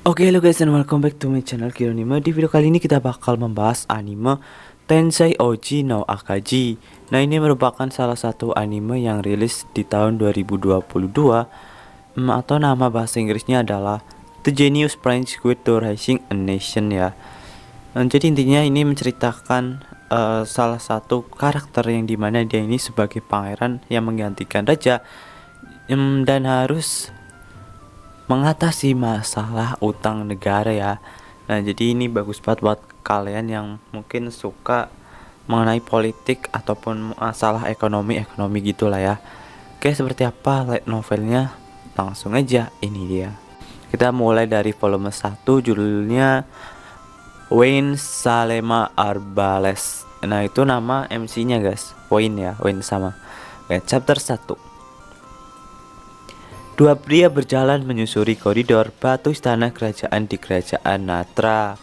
Oke, halo guys and welcome back to my channel Kironima. Di video kali ini kita bakal membahas anime Tensei Oji no Akaji. Nah, ini merupakan salah satu anime yang rilis di tahun 2022, atau nama bahasa Inggrisnya adalah The Genius Prince Quit to Rising a Nation ya. Jadi intinya ini menceritakan salah satu karakter yang dimana dia ini sebagai pangeran yang menggantikan raja, dan harus mengatasi masalah utang negara ya. Nah, jadi ini bagus banget buat kalian yang mungkin suka mengenai politik ataupun masalah ekonomi gitulah ya. Oke, seperti apa light novelnya? Langsung aja, ini dia. Kita mulai dari volume 1, judulnya Wayne Salema Arbales. Nah, itu nama MC-nya guys, Wayne ya, Wayne sama. Oke, chapter 1. Dua pria berjalan menyusuri koridor batu istana kerajaan di kerajaan Natra.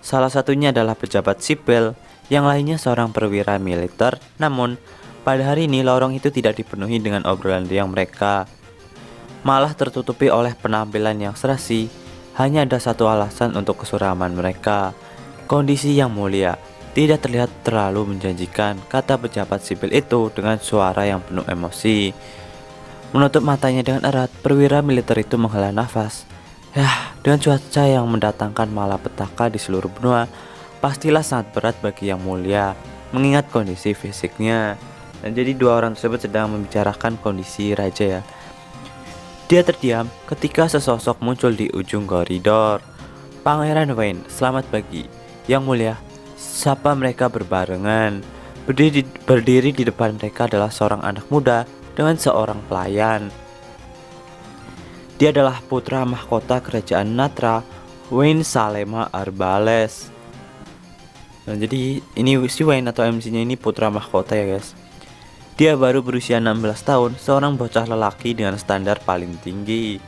Salah satunya adalah pejabat sipil, yang lainnya seorang perwira militer. Namun, pada hari ini lorong itu tidak dipenuhi dengan obrolan riang mereka, malah tertutupi oleh penampilan yang serasi. Hanya ada satu alasan untuk kesuraman mereka: kondisi yang mulia. Tidak terlihat terlalu menjanjikan, kata pejabat sipil itu dengan suara yang penuh emosi. Menutup matanya dengan erat, perwira militer itu menghela nafas. Dengan cuaca yang mendatangkan malapetaka di seluruh benua, pastilah sangat berat bagi yang mulia, mengingat kondisi fisiknya. Dan jadi dua orang tersebut sedang membicarakan kondisi raja ya. Dia terdiam ketika sesosok muncul di ujung koridor. Pangeran Wayne, selamat pagi. Yang mulia, sapa mereka berbarengan. Berdiri di depan mereka adalah seorang anak muda dengan seorang pelayan. Dia adalah putra mahkota kerajaan Natra, Wayne Salema Arbales. Nah, jadi ini si Wayne atau MC-nya ini putra mahkota ya guys. Dia baru berusia 16 tahun, seorang bocah lelaki dengan standar paling tinggi.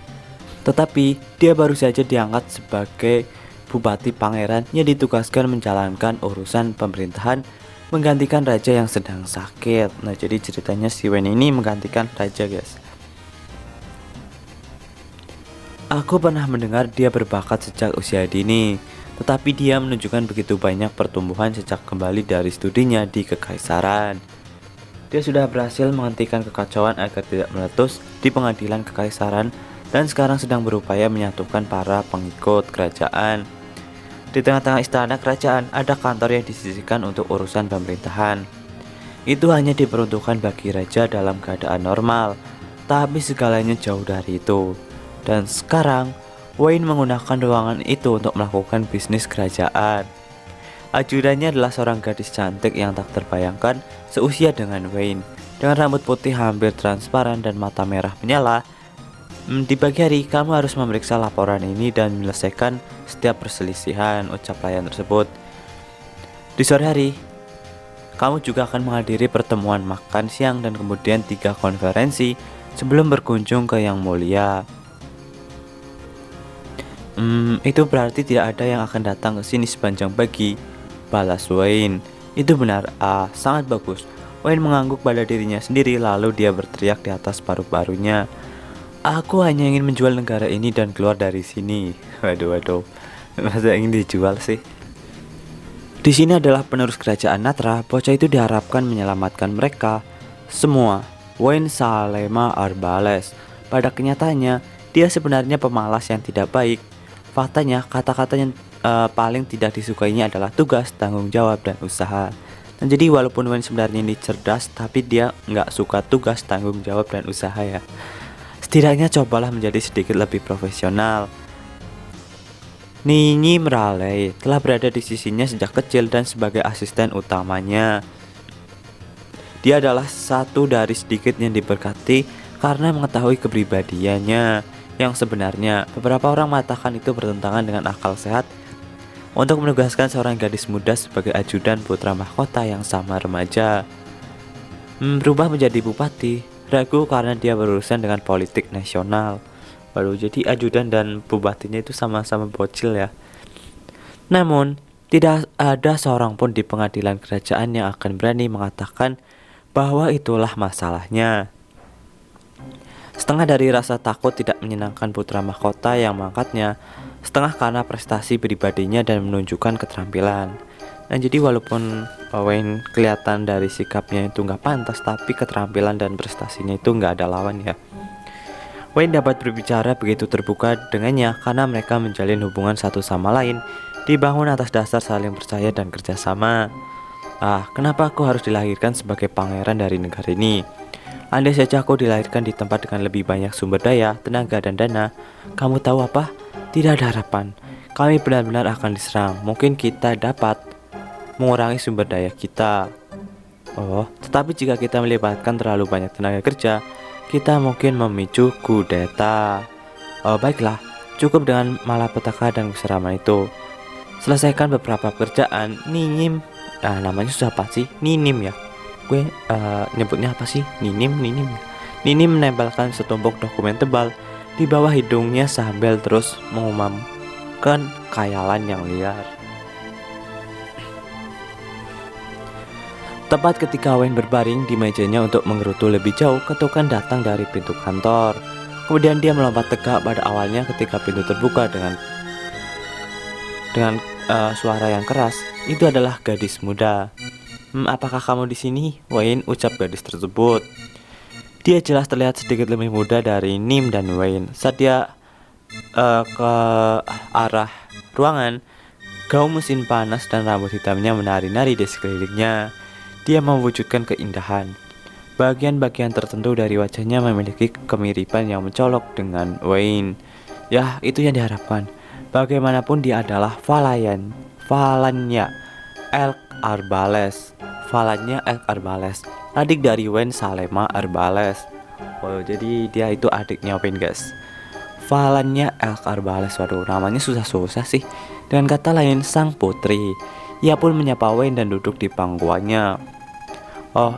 Tetapi dia baru saja diangkat sebagai bupati pangeran yang ditugaskan menjalankan urusan pemerintahan, menggantikan raja yang sedang sakit. Nah, jadi ceritanya si Wayne ini menggantikan raja guys. Aku pernah mendengar dia berbakat sejak usia dini, tetapi dia menunjukkan begitu banyak pertumbuhan sejak kembali dari studinya di kekaisaran. Dia sudah berhasil menghentikan kekacauan agar tidak meletus di pengadilan kekaisaran, dan sekarang sedang berupaya menyatukan para pengikut kerajaan. Di tengah-tengah istana kerajaan ada kantor yang disisihkan untuk urusan pemerintahan. Itu hanya diperuntukkan bagi raja dalam keadaan normal, tapi segalanya jauh dari itu. Dan sekarang Wayne menggunakan ruangan itu untuk melakukan bisnis kerajaan. Ajudannya adalah seorang gadis cantik yang tak terbayangkan seusia dengan Wayne, dengan rambut putih hampir transparan dan mata merah menyala. Di pagi hari kamu harus memeriksa laporan ini dan menyelesaikan setiap perselisihan, ucap pelayan tersebut. Di sore hari, kamu juga akan menghadiri pertemuan makan siang dan kemudian 3 konferensi sebelum berkunjung ke Yang Mulia. Itu berarti tidak ada yang akan datang ke sini sepanjang pagi, balas Wayne. Itu benar, sangat bagus. Wayne mengangguk pada dirinya sendiri, lalu dia berteriak di atas paru-parunya. Aku hanya ingin menjual negara ini dan keluar dari sini. Waduh, masa ingin dijual sih? Di sini adalah penerus kerajaan Natra. Bocah itu diharapkan menyelamatkan mereka semua. Wayne Salema Arbales. Pada kenyataannya, dia sebenarnya pemalas yang tidak baik. Faktanya, kata-kata yang paling tidak disukainya adalah tugas, tanggung jawab, dan usaha. Dan jadi walaupun Wayne sebenarnya ini cerdas, tapi dia nggak suka tugas, tanggung jawab, dan usaha ya. Setidaknya cobalah menjadi sedikit lebih profesional. Nini Merale telah berada di sisinya sejak kecil dan sebagai asisten utamanya. Dia adalah satu dari sedikit yang diberkati karena mengetahui kepribadiannya yang sebenarnya. Beberapa orang mengatakan itu bertentangan dengan akal sehat untuk menugaskan seorang gadis muda sebagai ajudan putra mahkota yang sama remaja. Berubah menjadi bupati, ragu karena dia berurusan dengan politik nasional. Baru jadi ajudan dan bupatinya itu sama-sama bocil ya. Namun, tidak ada seorang pun di pengadilan kerajaan yang akan berani mengatakan bahwa itulah masalahnya. Setengah dari rasa takut tidak menyenangkan putra mahkota yang mengangkatnya, setengah karena prestasi pribadinya dan menunjukkan keterampilan. Nah, jadi walaupun Wayne kelihatan dari sikapnya itu nggak pantas, tapi keterampilan dan prestasinya itu nggak ada lawan ya. Wayne dapat berbicara begitu terbuka dengannya karena mereka menjalin hubungan satu sama lain, dibangun atas dasar saling percaya dan kerjasama. Kenapa aku harus dilahirkan sebagai pangeran dari negara ini? Andai saja aku dilahirkan di tempat dengan lebih banyak sumber daya, tenaga, dan dana, kamu tahu apa? Tidak ada harapan. Kami benar-benar akan diserang. Mungkin kita dapat mengurangi sumber daya kita. Tetapi jika kita melibatkan terlalu banyak tenaga kerja, kita mungkin memicu kudeta. Baiklah, cukup dengan malapetaka dan keseraman itu. Selesaikan beberapa pekerjaan. Ninim, namanya susah apa sih? Ninim ya. Gue nyebutnya apa sih? Ninim. Ninim menempelkan setumpuk dokumen tebal di bawah hidungnya sambil terus mengumamkan khayalan yang liar. Tepat ketika Wayne berbaring di mejanya untuk menggerutu lebih jauh, ketukan datang dari pintu kantor. Kemudian dia melompat tegak pada awalnya ketika pintu terbuka dengan suara yang keras. Itu adalah gadis muda. Apakah kamu di sini? Wayne, ucap gadis tersebut. Dia jelas terlihat sedikit lebih muda dari Nim dan Wayne. Saat dia ke arah ruangan, gaun mesin panas dan rambut hitamnya menari-nari di sekelilingnya. Dia mewujudkan keindahan. Bagian-bagian tertentu dari wajahnya memiliki kemiripan yang mencolok dengan Wayne. Ya, itu yang diharapkan. Bagaimanapun dia adalah Valanya Elk Arbales. Valanya Elk Arbales, adik dari Wayne Salema Arbales. Jadi dia itu adiknya Wayne, guys. Valanya Elk Arbales. Waduh, namanya susah-susah sih. Dengan kata lain, sang putri. Ia pun menyapa Wayne dan duduk di pangkuannya.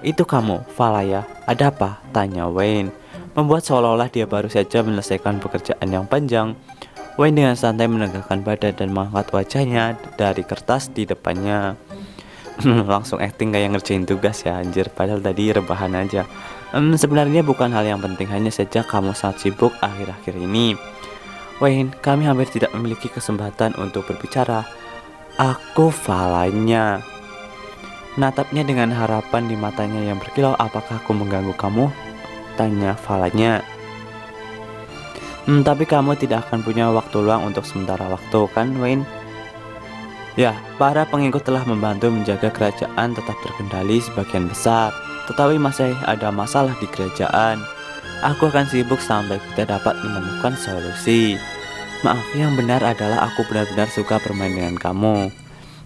Itu kamu, Valaya. Ada apa? Tanya Wayne, membuat seolah-olah dia baru saja menyelesaikan pekerjaan yang panjang. Wayne dengan santai menegakkan badan dan mengangkat wajahnya dari kertas di depannya. Langsung acting kayak ngerjain tugas ya, anjir. Padahal tadi rebahan aja. Sebenarnya bukan hal yang penting, hanya saja kamu sangat sibuk akhir-akhir ini. Wayne, kami hampir tidak memiliki kesempatan untuk berbicara. Aku Valanya. Menatapnya dengan harapan di matanya yang berkilau. Apakah aku mengganggu kamu? Tanya Valanya. Tapi kamu tidak akan punya waktu luang untuk sementara waktu, kan Wayne? Ya, para pengikut telah membantu menjaga kerajaan tetap terkendali sebagian besar. Tetapi masih ada masalah di kerajaan. Aku akan sibuk sampai kita dapat menemukan solusi. Maaf, yang benar adalah aku benar-benar suka bermain dengan kamu.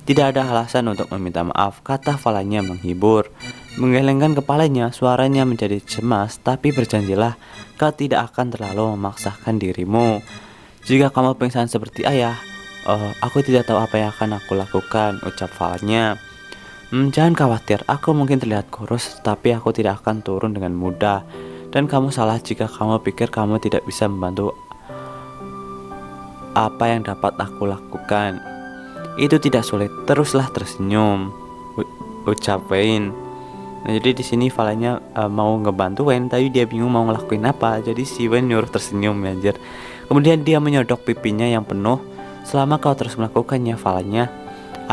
Tidak ada alasan untuk meminta maaf, kata Valanya menghibur. Menggelengkan kepalanya, suaranya menjadi cemas. Tapi berjanjilah, kau tidak akan terlalu memaksakan dirimu. Jika kamu pingsan seperti ayah, aku tidak tahu apa yang akan aku lakukan, ucap Valanya. Jangan khawatir, aku mungkin terlihat kurus, tapi aku tidak akan turun dengan mudah. Dan kamu salah jika kamu pikir kamu tidak bisa membantu apa yang dapat aku lakukan. Itu tidak sulit, teruslah tersenyum, ucap Wayne. Nah, jadi di sini Valanya mau ngebantu Wayne, tapi dia bingung mau ngelakuin apa. Jadi si Wayne nyuruh tersenyum, anjir. Kemudian dia menyodok pipinya yang penuh. Selama kau terus melakukannya, Valanya,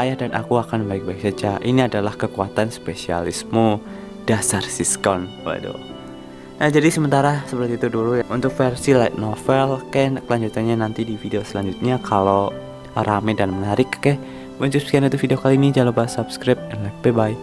ayah dan aku akan baik-baik saja. Ini adalah kekuatan spesialismu, dasar siskon. Waduh. Nah, jadi sementara seperti itu dulu ya untuk versi light novel. Oke, kelanjutannya nanti di video selanjutnya kalau rame dan menarik. Oke, sekian untuk video kali ini. Jangan lupa subscribe and like. Bye bye.